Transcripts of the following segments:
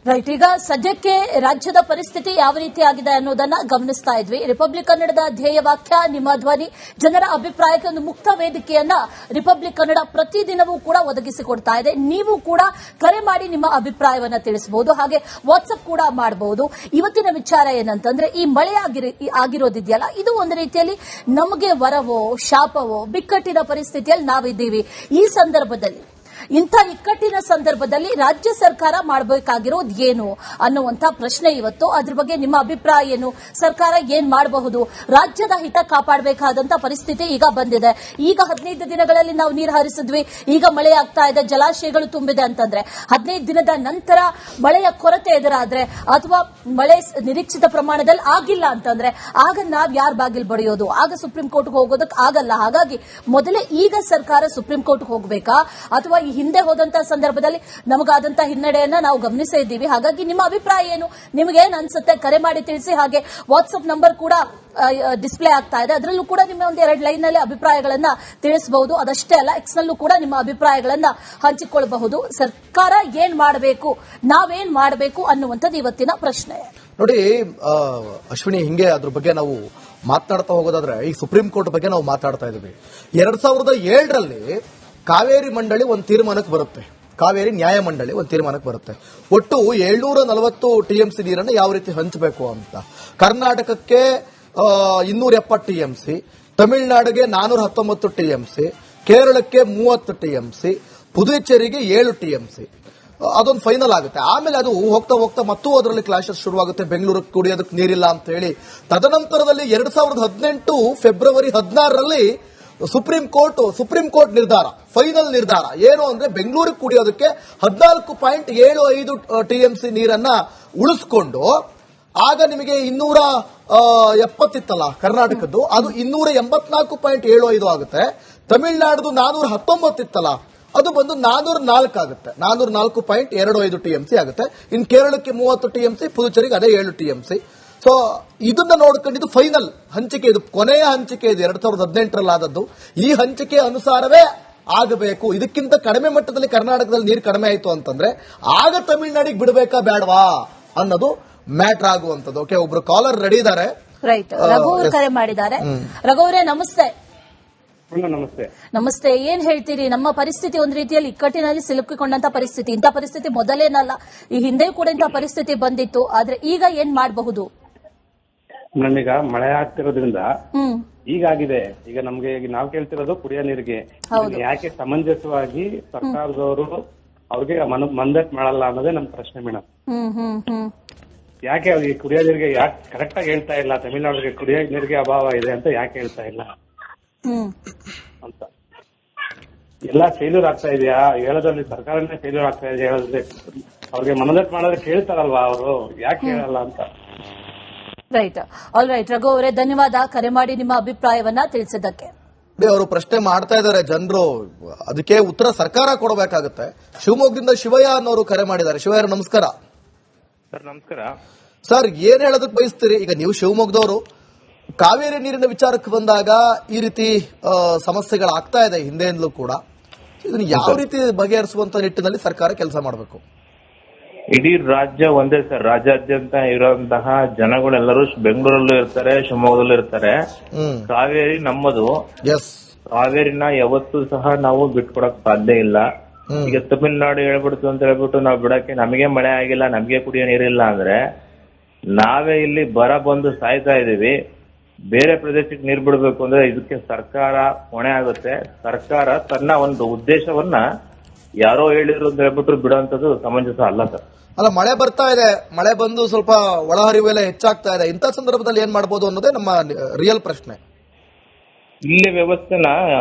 Right. ಈಗ ಸದ್ಯಕ್ಕೆ ರಾಜ್ಯದ ಪರಿಸ್ಥಿತಿ ಯಾವ ರೀತಿ ಆಗಿದೆ ಅನ್ನೋದನ್ನ ಗಮನಿಸ್ತಾ ಇದ್ವಿ. ರಿಪಬ್ಲಿಕ್ ಕನ್ನಡದ ಧ್ಯೇಯ ವಾಕ್ಯ ನಿಮ್ಮ ಧ್ವನಿ, ಜನರ ಅಭಿಪ್ರಾಯಕ್ಕೆ ಒಂದು ಮುಕ್ತ ವೇದಿಕೆಯನ್ನ ರಿಪಬ್ಲಿಕ್ ಕನ್ನಡ ಪ್ರತಿದಿನವೂ ಕೂಡ ಒದಗಿಸಿಕೊಡ್ತಾ ಇದೆ. ನೀವು ಕೂಡ ಕರೆ ಮಾಡಿ ನಿಮ್ಮ ಅಭಿಪ್ರಾಯವನ್ನ ತಿಳಿಸಬಹುದು, ಹಾಗೆ ವಾಟ್ಸ್ಆಪ್ ಕೂಡ ಮಾಡಬಹುದು. ಇವತ್ತಿನ ವಿಚಾರ ಏನಂತಂದ್ರೆ, ಈ ಮಳೆ ಆಗಿರೋದಿದೆಯಲ್ಲ, ಇದು ಒಂದು ರೀತಿಯಲ್ಲಿ ನಮಗೆ ವರವೋ ಶಾಪವೋ, ಬಿಕ್ಕಟ್ಟಿನ ಪರಿಸ್ಥಿತಿಯಲ್ಲಿ ನಾವಿದ್ದೀವಿ. ಈ ಸಂದರ್ಭದಲ್ಲಿ, ಇಂಥ ಇಕ್ಕಟ್ಟಿನ ಸಂದರ್ಭದಲ್ಲಿ ರಾಜ್ಯ ಸರ್ಕಾರ ಮಾಡಬೇಕಾಗಿರೋದು ಏನು ಅನ್ನುವಂಥ ಪ್ರಶ್ನೆ ಇವತ್ತು. ಅದ್ರ ಬಗ್ಗೆ ನಿಮ್ಮ ಅಭಿಪ್ರಾಯ ಏನು? ಸರ್ಕಾರ ಏನ್ ಮಾಡಬಹುದು? ರಾಜ್ಯದ ಹಿತ ಕಾಪಾಡಬೇಕಾದಂತ ಪರಿಸ್ಥಿತಿ ಈಗ ಬಂದಿದೆ. ಈಗ 15 ದಿನಗಳಲ್ಲಿ ನಾವು ನೀರು ಹರಿಸಿದ್ವಿ, ಈಗ ಮಳೆ ಆಗ್ತಾ ಇದೆ, ಜಲಾಶಯಗಳು ತುಂಬಿದೆ ಅಂತಂದ್ರೆ 15 ದಿನದ ನಂತರ ಮಳೆಯ ಕೊರತೆ ಎದುರಾದ್ರೆ ಅಥವಾ ಮಳೆ ನಿರೀಕ್ಷಿತ ಪ್ರಮಾಣದಲ್ಲಿ ಆಗಿಲ್ಲ ಅಂತಂದ್ರೆ ಆಗ ನಾವ್ ಯಾರ ಬಾಗಿಲು ಬಡಿಯೋದು? ಆಗ ಸುಪ್ರೀಂ ಕೋರ್ಟ್ಗೆ ಹೋಗೋದಕ್ಕೆ ಆಗಲ್ಲ. ಹಾಗಾಗಿ ಮೊದಲೇ ಈಗ ಸರ್ಕಾರ ಸುಪ್ರೀಂ ಕೋರ್ಟ್ಗೆ ಹೋಗಬೇಕಾ, ಅಥವಾ ಈ ಹಿಂದೆ ಹೋದಂತಹ ಸಂದರ್ಭದಲ್ಲಿ ನಮಗಾದಂತಹ ಹಿನ್ನಡೆಯನ್ನ ನಾವು ಗಮನಿಸೇ ಇದ್ದೀವಿ. ಹಾಗಾಗಿ ನಿಮ್ಮ ಅಭಿಪ್ರಾಯ ಏನು? ನಿಮಗೇನು ಅನ್ಸುತ್ತೆ? ಕರೆ ಮಾಡಿ ತಿಳಿಸಿ. ಹಾಗೆ ವಾಟ್ಸ್ಆಪ್ ನಂಬರ್ ಕೂಡ ಡಿಸ್ಪ್ಲೇ ಆಗ್ತಾ ಇದೆ, ಅದರಲ್ಲೂ ಕೂಡ ನಿಮ್ಮ ಒಂದು 2 ಲೈನ್ ನಲ್ಲಿ ಅಭಿಪ್ರಾಯಗಳನ್ನ ತಿಳಿಸಬಹುದು. ಅದಷ್ಟೇ ಅಲ್ಲ, ಎಕ್ಸ್ ನಲ್ಲೂ ಕೂಡ ನಿಮ್ಮ ಅಭಿಪ್ರಾಯಗಳನ್ನ ಹಂಚಿಕೊಳ್ಳಬಹುದು. ಸರ್ಕಾರ ಏನ್ ಮಾಡಬೇಕು, ನಾವೇನ್ ಮಾಡಬೇಕು ಅನ್ನುವಂಥದ್ದು ಇವತ್ತಿನ ಪ್ರಶ್ನೆ. ನೋಡಿ ಅಶ್ವಿನಿ, ಹಿಂಗೆ ಅದ್ರ ಬಗ್ಗೆ ನಾವು ಮಾತನಾಡ್ತಾ ಹೋಗೋದಾದ್ರೆ, ಈ ಸುಪ್ರೀಂ ಕೋರ್ಟ್ ಬಗ್ಗೆ ನಾವು ಮಾತಾಡ್ತಾ ಇದೀವಿ. 2007ರಲ್ಲಿ ಕಾವೇರಿ ಮಂಡಳಿ ಒಂದು ತೀರ್ಮಾನಕ್ಕೆ ಬರುತ್ತೆ, ಕಾವೇರಿ ನ್ಯಾಯ ಮಂಡಳಿ ಒಂದು ತೀರ್ಮಾನಕ್ಕೆ ಬರುತ್ತೆ. ಒಟ್ಟು 740 ಟಿಎಂಸಿ ನೀರನ್ನು ಯಾವ ರೀತಿ ಹಂಚಬೇಕು ಅಂತ. ಕರ್ನಾಟಕಕ್ಕೆ 270 ಟಿಎಂಸಿ, ತಮಿಳುನಾಡಿಗೆ 419 ಟಿಎಂಸಿ, ಕೇರಳಕ್ಕೆ 30 ಟಿಎಂಸಿ, ಪುದುಚೇರಿಗೆ 7 ಟಿಎಂಸಿ. ಅದೊಂದು ಫೈನಲ್ ಆಗುತ್ತೆ. ಆಮೇಲೆ ಅದು ಹೋಗ್ತಾ ಹೋಗ್ತಾ ಮತ್ತು ಅದರಲ್ಲಿ ಕ್ಲಾಶಸ್ ಶುರುವಾಗುತ್ತೆ. ಬೆಂಗಳೂರಿಗೆ ಕುಡಿಯೋದಕ್ಕೆ ನೀರಿಲ್ಲ ಅಂತ ಹೇಳಿ. ತದನಂತರದಲ್ಲಿ 2018 ಫೆಬ್ರವರಿ 16ರಲ್ಲಿ ಸುಪ್ರೀಂ ಕೋರ್ಟ್ ನಿರ್ಧಾರ, ಫೈನಲ್ ನಿರ್ಧಾರ ಏನು ಅಂದ್ರೆ, ಬೆಂಗಳೂರಿಗೆ ಕುಡಿಯೋದಕ್ಕೆ 14.75 ಟಿಎಂಸಿ ನೀರನ್ನ ಉಳಿಸ್ಕೊಂಡು, ಆಗ ನಿಮಗೆ 270 ಇತ್ತಲ್ಲ ಕರ್ನಾಟಕದ್ದು, ಅದು 284.75 ಆಗುತ್ತೆ. ತಮಿಳುನಾಡು 419 ಇತ್ತಲ್ಲ, ಅದು ಬಂದು 404 ಆಗುತ್ತೆ, 404.25 ಟಿಎಂಸಿ ಆಗುತ್ತೆ. ಇನ್ನು ಕೇರಳಕ್ಕೆ 30 ಟಿಎಂಸಿ, ಪುದುಚೇರಿಗೆ ಅದೇ 7 ಟಿಎಂಸಿ. ಸೊ ಇದನ್ನ ನೋಡ್ಕೊಂಡಿದ್ದು ಫೈನಲ್ ಹಂಚಿಕೆ, ಇದು ಕೊನೆಯ ಹಂಚಿಕೆ, ಇದು 2018ರಲ್ಲಿ ಆದದ್ದು. ಈ ಹಂಚಿಕೆ ಅನುಸಾರವೇ ಆಗಬೇಕು. ಇದಕ್ಕಿಂತ ಕಡಿಮೆ ಮಟ್ಟದಲ್ಲಿ ಕರ್ನಾಟಕದಲ್ಲಿ ನೀರು ಕಡಿಮೆ ಆಯಿತು ಅಂತಂದ್ರೆ ಆಗ ತಮಿಳುನಾಡಿಗೆ ಬಿಡಬೇಕಾ ಬೇಡವಾ ಅನ್ನೋದು ಮ್ಯಾಟರ್ ಆಗುವಂತದ್ದು. ಓಕೆ, ಒಬ್ರು ಕಾಲರ್ ರೆಡಿ ಇದ್ದಾರೆ. ರೈಟ್, ರಘು ಕರೆ ಮಾಡಿದ್ದಾರೆ. ರಘು ಅವರೇ ನಮಸ್ತೆ. ನಮಸ್ತೆ. ನಮಸ್ತೆ. ಏನ್ ಹೇಳ್ತೀರಿ? ನಮ್ಮ ಪರಿಸ್ಥಿತಿ ಒಂದು ರೀತಿಯಲ್ಲಿ ಇಕ್ಕಟ್ಟಿನಲ್ಲಿ ಸಿಲುಕಿಕೊಂಡಂತ ಪರಿಸ್ಥಿತಿ. ಇಂಥ ಪರಿಸ್ಥಿತಿ ಮೊದಲೇನಲ್ಲ, ಈ ಹಿಂದೆ ಕೂಡ ಇಂಥ ಪರಿಸ್ಥಿತಿ ಬಂದಿತ್ತು. ಆದ್ರೆ ಈಗ ಏನ್ ಮಾಡಬಹುದು? ನಮೀಗ ಮಳೆ ಆಗ್ತಿರೋದ್ರಿಂದ ಈಗಾಗಿದೆ. ಈಗ ನಮ್ಗೆ ನಾವು ಕೇಳ್ತಿರೋದು ಕುಡಿಯೋ ನೀರಿಗೆ ಯಾಕೆ ಸಮಂಜಸವಾಗಿ ಸರ್ಕಾರದವರು ಅವ್ರಿಗೆ ಮಂದಟ್ ಮಾಡಲ್ಲ ಅನ್ನೋದೇ ನಮ್ ಪ್ರಶ್ನೆ ಮೇಡಮ್. ಯಾಕೆ ಅವ್ರಿಗೆ ಕುಡಿಯೋ ನೀರಿಗೆ ಯಾಕೆ ಕರೆಕ್ಟ್ ಆಗಿ ಹೇಳ್ತಾ ಇಲ್ಲ? ತಮಿಳುನಾಡಿಗೆ ಕುಡಿಯೋ ನೀರಿಗೆ ಅಭಾವ ಇದೆ ಅಂತ ಯಾಕೆ ಹೇಳ್ತಾ ಇಲ್ಲ ಅಂತ. ಎಲ್ಲ ಫೇಲ್ಯೂರ್ ಆಗ್ತಾ ಇದೆಯಾ ಹೇಳೋದ್ರಲ್ಲಿ? ಸರ್ಕಾರನೇ ಫೇಲ್ಯೂರ್ ಆಗ್ತಾ ಇದೆ ಹೇಳೋದ್ರೆ. ಅವ್ರಿಗೆ ಮನದಟ್ಟು ಮಾಡೋದ್ರೆ ಕೇಳ್ತಾರಲ್ವಾ ಅವರು, ಯಾಕೆ ಹೇಳಲ್ಲ ಅಂತ. Right, all right. ರಘು ಅವರೇ ಧನ್ಯವಾದ ಕರೆ ಮಾಡಿ ನಿಮ್ಮ ಅಭಿಪ್ರಾಯವನ್ನ ತಿಳಿಸಿದ್ದಕ್ಕೆ. ಅವರು ಪ್ರಶ್ನೆ ಮಾಡ್ತಾ ಇದ್ದಾರೆ ಜನರು, ಅದಕ್ಕೆ ಉತ್ತರ ಸರ್ಕಾರ ಕೊಡಬೇಕಾಗುತ್ತೆ. ಶಿವಮೊಗ್ಗದಿಂದ ಶಿವಯ್ಯ ಅನ್ನೋರು ಕರೆ ಮಾಡಿದ್ದಾರೆ. ಶಿವಯ್ಯ ನಮಸ್ಕಾರ. ಸರ್ ನಮಸ್ಕಾರ. ಸರ್, ಏನ್ ಹೇಳೋದಕ್ಕೆ ಬಯಸ್ತೀರಿ? ಈಗ ನೀವು ಶಿವಮೊಗ್ಗದವರು, ಕಾವೇರಿ ನೀರಿನ ವಿಚಾರಕ್ಕೆ ಬಂದಾಗ ಈ ರೀತಿ ಸಮಸ್ಯೆಗಳಾಗ್ತಾ ಇದೆ ಹಿಂದೆಯಿಂದಲೂ ಕೂಡ. ಇದನ್ನು ಯಾವ ರೀತಿ ಬಗೆಹರಿಸುವಂತ ನಿಟ್ಟಿನಲ್ಲಿ ಸರ್ಕಾರ ಕೆಲಸ ಮಾಡಬೇಕು? ಇಡೀ ರಾಜ್ಯ ಒಂದೇ ಸರ್. ರಾಜ್ಯಾದ್ಯಂತ ಇರುವಂತಹ ಜನಗಳೆಲ್ಲರೂ ಬೆಂಗಳೂರಲ್ಲೂ ಇರ್ತಾರೆ, ಶಿವಮೊಗ್ಗದಲ್ಲೂ ಇರ್ತಾರೆ. ಕಾವೇರಿ ನಮ್ಮದು. ಕಾವೇರಿನ ಯಾವತ್ತೂ ಸಹ ನಾವು ಬಿಟ್ಕೊಡಕ್ ಸಾಧ್ಯ ಇಲ್ಲ. ಈಗ ತಮಿಳುನಾಡು ಹೇಳ್ಬಿಡ್ತು ಅಂತ ಹೇಳ್ಬಿಟ್ಟು ನಾವು ಬಿಡಕ್ಕೆ, ನಮಗೆ ಮಳೆ ಆಗಿಲ್ಲ, ನಮಗೆ ಕುಡಿಯೋ ನೀರಿಲ್ಲ ಅಂದ್ರೆ ನಾವೇ ಇಲ್ಲಿ ಬರ ಬಂದು ಸಾಯ್ತಾ ಇದೀವಿ. ಬೇರೆ ಪ್ರದೇಶಕ್ಕೆ ನೀರು ಬಿಡಬೇಕು ಅಂದ್ರೆ ಇದಕ್ಕೆ ಸರ್ಕಾರ ಹೊಣೆ ಆಗುತ್ತೆ. ಸರ್ಕಾರ ತನ್ನ ಒಂದು ಉದ್ದೇಶವನ್ನ ಯಾರೋ ಹೇಳಿದ್ರು ಅಂತ ಹೇಳ್ಬಿಟ್ಟು ಬಿಡುವಂತದ್ದು ಸಮಂಜಸ ಅಲ್ಲ ಸರ್. ಅಲ್ಲ, ಮಳೆ ಬರ್ತಾ ಇದೆ, ಮಳೆ ಬಂದು ಸ್ವಲ್ಪ ಒಳಹರಿವೆಲ್ಲ ಹೆಚ್ಚಾಗ್ತಾ ಇದೆ. ಇಂಥ ಸಂದರ್ಭದಲ್ಲಿ ಏನ್ ಮಾಡಬಹುದು ಅನ್ನೋದೇ ನಮ್ಮ ರಿಯಲ್ ಪ್ರಶ್ನೆ. ಇಲ್ಲಿ ವ್ಯವಸ್ಥೆನ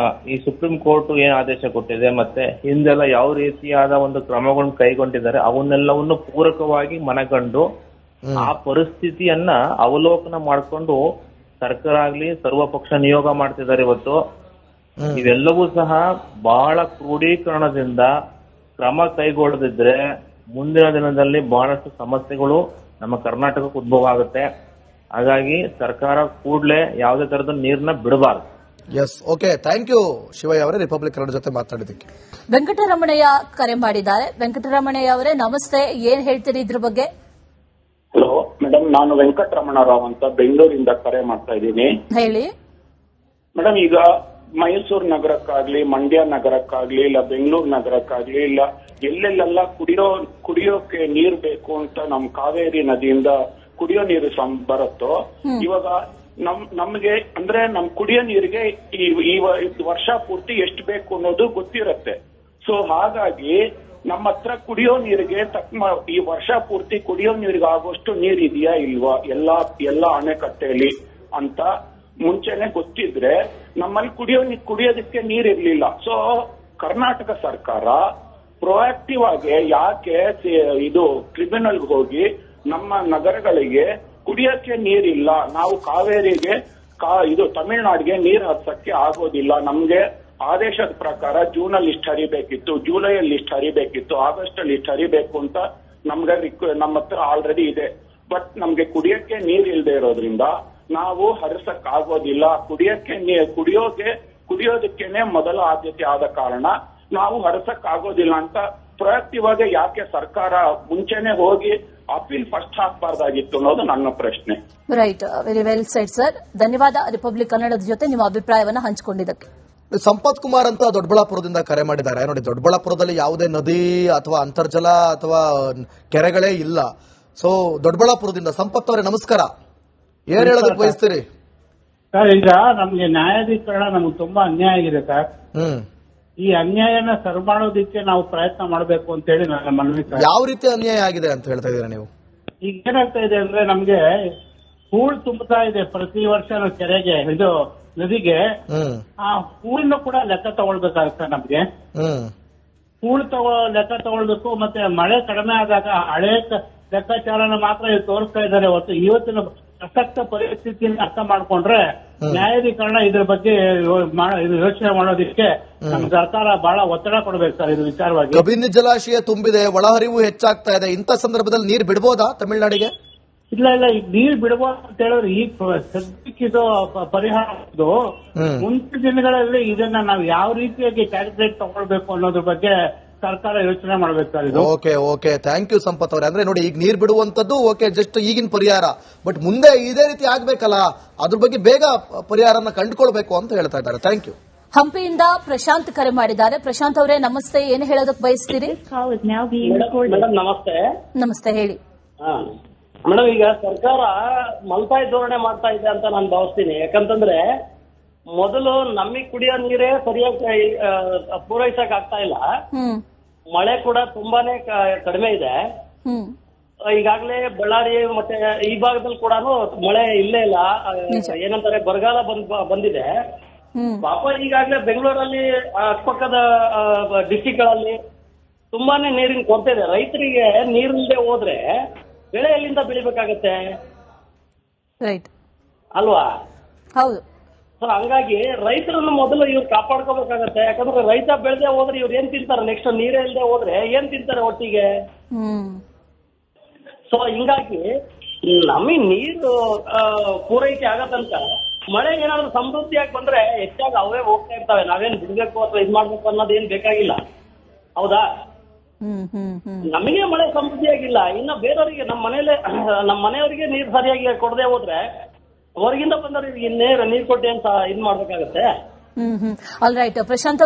ಈ ಸುಪ್ರೀಂ ಕೋರ್ಟ್ ಏನ್ ಆದೇಶ ಕೊಟ್ಟಿದೆ, ಮತ್ತೆ ಹಿಂದೆಲ್ಲ ಯಾವ ರೀತಿಯಾದ ಒಂದು ಕ್ರಮಗಳನ್ನು ಕೈಗೊಂಡಿದ್ದಾರೆ, ಅವನ್ನೆಲ್ಲವನ್ನು ಪೂರಕವಾಗಿ ಮನಗಂಡು ಆ ಪರಿಸ್ಥಿತಿಯನ್ನ ಅವಲೋಕನ ಮಾಡಿಕೊಂಡು ಸರ್ಕಾರ ಆಗ್ಲಿ ಸರ್ವಪಕ್ಷ ನಿಯೋಗ ಮಾಡ್ತಿದ್ದಾರೆ ಇವತ್ತು. ಇವೆಲ್ಲವೂ ಸಹ ಬಹಳ ಕ್ರೋಢೀಕರಣದಿಂದ ಕ್ರಮ ಕೈಗೊಳ್ಳದಿದ್ರೆ ಮುಂದಿನ ದಿನದಲ್ಲಿ ಬಹಳಷ್ಟು ಸಮಸ್ಯೆಗಳು ನಮ್ಮ ಕರ್ನಾಟಕಕ್ಕೆ ಉದ್ಭವ ಆಗುತ್ತೆ. ಹಾಗಾಗಿ ಸರ್ಕಾರ ಕೂಡಲೇ ಯಾವುದೇ ತರದ ನೀರನ್ನ ಬಿಡಬಾರದು. Yes, okay, thank you Shivayya ಅವರೇ ರಿಪಬ್ಲಿಕ್ ಕನ್ನಡ ಜೊತೆ ಮಾತಾಡಿದ್ದಕ್ಕೆ. ವೆಂಕಟರಮಣಯ್ಯ ಕರೆ ಮಾಡಿದ್ದಾರೆ. ವೆಂಕಟರಮಣಯ್ಯ ಅವರೇ ನಮಸ್ತೆ, ಏನ್ ಹೇಳ್ತೀರಿ ಇದ್ರ ಬಗ್ಗೆ? ಹಲೋ ಮೇಡಮ್, ನಾನು ವೆಂಕಟರಮಣರಾವ್ ಅಂತ ಬೆಂಗಳೂರಿಂದ ಕರೆ ಮಾಡ್ತಾ ಇದ್ದೀನಿ. ಹೇಳಿ ಮೇಡಮ್. ಈಗ ಮೈಸೂರು ನಗರಕ್ಕಾಗ್ಲಿ, ಮಂಡ್ಯ ನಗರಕ್ಕಾಗ್ಲಿ, ಇಲ್ಲ ಬೆಂಗಳೂರು ನಗರಕ್ಕಾಗ್ಲಿ, ಇಲ್ಲ ಎಲ್ಲೆಲ್ಲೆಲ್ಲ ಕುಡಿಯೋಕೆ ನೀರ್ ಬೇಕು ಅಂತ ನಮ್ ಕಾವೇರಿ ನದಿಯಿಂದ ಕುಡಿಯೋ ನೀರು ಬರುತ್ತೋ, ಇವಾಗ ನಮ್ಗೆ ಅಂದ್ರೆ ನಮ್ ಕುಡಿಯೋ ನೀರಿಗೆ ಈ ವರ್ಷ ಪೂರ್ತಿ ಎಷ್ಟು ಬೇಕು ಅನ್ನೋದು ಗೊತ್ತಿರತ್ತೆ. ಸೊ ಹಾಗಾಗಿ ನಮ್ಮ ಹತ್ರ ಕುಡಿಯೋ ನೀರಿಗೆ ಈ ವರ್ಷ ಪೂರ್ತಿ ಕುಡಿಯೋ ನೀರಿಗೆ ಆಗೋಷ್ಟು ನೀರ್ ಇದೆಯಾ ಇಲ್ವಾ ಎಲ್ಲಾ ಅಣೆಕಟ್ಟೆಯಲ್ಲಿ ಅಂತ ಮುಂಚೆನೆ ಗೊತ್ತಿದ್ರೆ ನಮ್ಮಲ್ಲಿ ಕುಡಿಯೋದಕ್ಕೆ ನೀರ್ ಇರ್ಲಿಲ್ಲ. ಸೊ ಕರ್ನಾಟಕ ಸರ್ಕಾರ ಪ್ರೊಆಕ್ಟಿವ್ ಆಗಿ ಯಾಕೆ ಇದು ಟ್ರಿಬ್ಯುನಲ್ ಹೋಗಿ ನಮ್ಮ ನಗರಗಳಿಗೆ ಕುಡಿಯೋಕೆ ನೀರಿಲ್ಲ, ನಾವು ಕಾವೇರಿಗೆ ಇದು ತಮಿಳುನಾಡಿಗೆ ನೀರ್ ಹರಿಸಕ್ಕೆ ಆಗೋದಿಲ್ಲ, ನಮ್ಗೆ ಆದೇಶದ ಪ್ರಕಾರ ಜೂನ್ ಅಲ್ಲಿ ಇಷ್ಟು ಹರಿಬೇಕಿತ್ತು, ಜುಲೈಯಲ್ಲಿ ಇಷ್ಟು ಹರಿಬೇಕಿತ್ತು, ಆಗಸ್ಟ್ ಅಲ್ಲಿ ಇಷ್ಟು ಹರಿಬೇಕು ಅಂತ ನಮ್ಗೆ ನಮ್ಮ ಹತ್ರ ಆಲ್ರೆಡಿ ಇದೆ. ಬಟ್ ನಮ್ಗೆ ಕುಡಿಯಕ್ಕೆ ನೀರ್ ಇಲ್ಲದೆ ಇರೋದ್ರಿಂದ ನಾವು ಹರಿಸಕ್ ಆಗೋದಿಲ್ಲ. ಕುಡಿಯೋದಕ್ಕೇನೆ ಮೊದಲ ಆದ್ಯತೆ ಆದ ಕಾರಣ ನಾವು ಹರಿಸಕ್ ಆಗೋದಿಲ್ಲ ಅಂತ ಪ್ರೊಆಕ್ಟಿವ್ ಆಗಿ ಯಾಕೆ ಸರ್ಕಾರ ಮುಂಚೆನೆ ಹೋಗಿ ಅಪೀಲ್ ಫಸ್ಟ್ ಹಾಕಬಾರ್ದಾಗಿತ್ತು ಅನ್ನೋದು ನನ್ನ ಪ್ರಶ್ನೆ. Right, very well side sir. ಧನ್ಯವಾದ ರಿಪಬ್ಲಿಕ್ ಕನ್ನಡದ ಜೊತೆ ನಿಮ್ಮ ಅಭಿಪ್ರಾಯವನ್ನು ಹಂಚಿಕೊಂಡಿದ್ದಕ್ಕೆ. ಸಂಪತ್ ಕುಮಾರ್ ಅಂತ ದೊಡ್ಡಬಳ್ಳಾಪುರದಿಂದ ಕರೆ ಮಾಡಿದ್ದಾರೆ. ನೋಡಿ, ದೊಡ್ಡಬಳ್ಳಾಪುರದಲ್ಲಿ ಯಾವುದೇ ನದಿ ಅಥವಾ ಅಂತರ್ಜಲ ಅಥವಾ ಕೆರೆಗಳೇ ಇಲ್ಲ. ಸೊ ದೊಡ್ಡಬಳ್ಳಾಪುರದಿಂದ ಸಂಪತ್ ಅವರೇ ನಮಸ್ಕಾರ, ಏನ್ ಹೇಳೋದಕ್ಕೆ ಬಯಸ್ತೀರಿ? ಸರ್, ಈಗ ನಮ್ಗೆ ನ್ಯಾಯಾಧೀಕರಣ ನಮ್ಗೆ ತುಂಬಾ ಅನ್ಯಾಯ ಆಗಿದೆ ಸರ್. ಈ ಅನ್ಯಾಯನ ಸರಿ ಮಾಡೋದಕ್ಕೆ ನಾವು ಪ್ರಯತ್ನ ಮಾಡಬೇಕು ಅಂತ ಹೇಳಿ ನನ್ನ ಮನವಿ. ಯಾವ ರೀತಿ ಅನ್ಯಾಯ ಆಗಿದೆ ಅಂತ ಹೇಳ್ತಾ ಇದ್ದೀರಾ ನೀವು? ಈಗ ಏನಾಗ್ತಾ ಇದೆ ಅಂದ್ರೆ ನಮ್ಗೆ ಹೂಳ್ ತುಂಬುತ್ತಾ ಇದೆ ಪ್ರತಿ ವರ್ಷ ಕೆರೆಗೆ, ಇದು ನದಿಗೆ. ಆ ಹೂಳನ್ನು ಕೂಡ ಲೆಕ್ಕ ತಗೊಳ್ಬೇಕಾಗುತ್ತೆ ನಮ್ಗೆ. ಹೂಳು ಲೆಕ್ಕ ತಗೊಳ್ಬೇಕು. ಮತ್ತೆ ಮಳೆ ಕಡಿಮೆ ಆದಾಗ ಹಳೆ ಲೆಕ್ಕಾಚಾರನ ಮಾತ್ರ ತೋರಿಸ್ತಾ ಇದ್ದಾರೆ ಹೊರತು ಇವತ್ತಿನ ಪ್ರಸಕ್ತ ಪರಿಸ್ಥಿತಿಯನ್ನು ಅರ್ಥ ಮಾಡ್ಕೊಂಡ್ರೆ ನ್ಯಾಯಾಧೀಕರಣ ಇದ್ರ ಬಗ್ಗೆ ಯೋಚನೆ ಮಾಡೋದಕ್ಕೆ ನಮ್ಮ ಸರ್ಕಾರ ಬಹಳ ಒತ್ತಡ ಕೊಡ್ಬೇಕು ಸರ್ ಇದು ವಿಚಾರವಾಗಿ. ಕಬಿನಿ ಜಲಾಶಯ ತುಂಬಿದೆ, ಒಳಹರಿವು ಹೆಚ್ಚಾಗ್ತಾ ಇದೆ. ಇಂಥ ಸಂದರ್ಭದಲ್ಲಿ ನೀರು ಬಿಡಬಹುದಾ ತಮಿಳುನಾಡಿಗೆ? ಇಲ್ಲ, ಈಗ ನೀರ್ ಬಿಡಬಹುದು ಅಂತ ಹೇಳಿದ್ರೆ ಈ ಸದ್ಯಕ್ಕೆ ಇದು ಪರಿಹಾರ. ಮುಂದಿನ ದಿನಗಳಲ್ಲಿ ಇದನ್ನ ನಾವು ಯಾವ ರೀತಿಯಾಗಿ ಕ್ಯಾಲ್ಕುಲೇಟ್ ತಗೊಳ್ಬೇಕು ಅನ್ನೋದ್ರ ಬಗ್ಗೆ ಸರ್ಕಾರ ಯೋಚನೆ ಮಾಡ್ಬೇಕು ಸರ್ ಇದು. ಓಕೆ, ಥ್ಯಾಂಕ್ ಯು ಸಂಪತ್ ಅವರೇ. ಅಂದ್ರೆ ನೋಡಿ, ಈಗ ನೀರ್ ಬಿಡುವಂತದ್ದು ಓಕೆ, ಜಸ್ಟ್ ಈಗಿನ ಪರಿಹಾರ, ಬಟ್ ಮುಂದೆ ಇದೇ ರೀತಿ ಆಗ್ಬೇಕಲ್ಲ, ಅದ್ರ ಬಗ್ಗೆ ಬೇಗ ಪರಿಹಾರನ ಕಂಡುಕೊಳ್ಬೇಕು ಅಂತ ಹೇಳ್ತಾ ಇದ್ದಾರೆ. Thank you. ಹಂಪಿಯಿಂದ ಪ್ರಶಾಂತ್ ಕರೆ ಮಾಡಿದ್ದಾರೆ. ಪ್ರಶಾಂತ್ ಅವರೇ ನಮಸ್ತೆ, ಏನು ಹೇಳೋದಕ್ಕೆ ಬಯಸ್ತೀರಿ? ಮೇಡಮ್ ನಮಸ್ತೆ. ನಮಸ್ತೆ, ಹೇಳಿ. ಮೇಡಮ್, ಈಗ ಸರ್ಕಾರ ಮಲ್ತಾಯಿ ಧೋರಣೆ ಮಾಡ್ತಾ ಇದೆ ಅಂತ ನಾನು ಭಾವಿಸ್ತೀನಿ. ಯಾಕಂತಂದ್ರೆ ಮೊದಲು ನಮಗೆ ಕುಡಿಯೋ ನೀರೇ ಸರಿಯಾಗಿ ಪೂರೈಸಕ್ ಆಗ್ತಾ ಇಲ್ಲ. ಮಳೆ ಕೂಡ ತುಂಬಾನೇ ಕಡಿಮೆ ಇದೆ. ಈಗಾಗಲೇ ಬಳ್ಳಾರಿ ಮತ್ತೆ ಈ ಭಾಗದಲ್ಲಿ ಕೂಡ ಮಳೆ ಇಲ್ಲೇ ಇಲ್ಲ. ಏನಂತಾರೆ, ಬರಗಾಲ ಬಂದಿದೆ ಪಾಪ. ಈಗಾಗಲೇ ಬೆಂಗಳೂರಲ್ಲಿ ಅಕ್ಕಪಕ್ಕದ ಡಿಸ್ಟಿಕ್ ಗಳಲ್ಲಿ ತುಂಬಾನೇ ನೀರಿನ ಕೊರತೆ ಇದೆ. ರೈತರಿಗೆ ನೀರಿಲ್ಲದೆ ಹೋದ್ರೆ ಬೆಳೆ ಎಲ್ಲಿಂದ ಬೆಳಿಬೇಕಾಗತ್ತೆ ಅಲ್ವಾ? ಹೌದು. ಸೊ ಹಂಗಾಗಿ ರೈತರನ್ನು ಮೊದಲು ಇವ್ರು ಕಾಪಾಡ್ಕೋಬೇಕಾಗತ್ತೆ. ಯಾಕಂದ್ರೆ ರೈತ ಬೆಳೆದೇ ಹೋದ್ರೆ ಇವ್ರು ಏನ್ ತಿಂತಾರೆ? ನೆಕ್ಸ್ಟ್ ನೀರೇ ಇಲ್ಲದೆ ಹೋದ್ರೆ ಏನ್ ತಿಂತಾರೆ ಒಟ್ಟಿಗೆ? ಸೊ ಹಿಂಗಾಗಿ ನಮಗೆ ನೀರು ಪೂರೈಕೆ ಆಗತ್ತಂತ ಮಳೆ ಏನಾದ್ರು ಸಮೃದ್ಧಿಯಾಗಿ ಬಂದ್ರೆ ಹೆಚ್ಚಾಗಿ ಅವೇ ಹೋಗ್ತಾ ಇರ್ತವೆ. ನಾವೇನ್ ಬಿಡ್ಬೇಕು ಅಥವಾ ಇದ್ ಮಾಡ್ಬೇಕು ಅನ್ನೋದೇನ್ ಬೇಕಾಗಿಲ್ಲ, ಹೌದಾ? ನಮಗೆ ಮಳೆ ಸಮೃದ್ಧಿಯಾಗಿಲ್ಲ, ಇನ್ನು ಬೇರೆಯವರಿಗೆ ನಮ್ಮ ಮನೆಯವರಿಗೆ ನೀರು ಸರಿಯಾಗಿ ಕೊಡದೆ ಹೋದ್ರೆ ಹೊರಗಿಂದ ಬಂದವರಿಗೆ ನೀರು ಕೊಟ್ಟು ಅಂತ ಇದ್ ಮಾಡ್ಬೇಕಾಗತ್ತೆ. All right Prashant.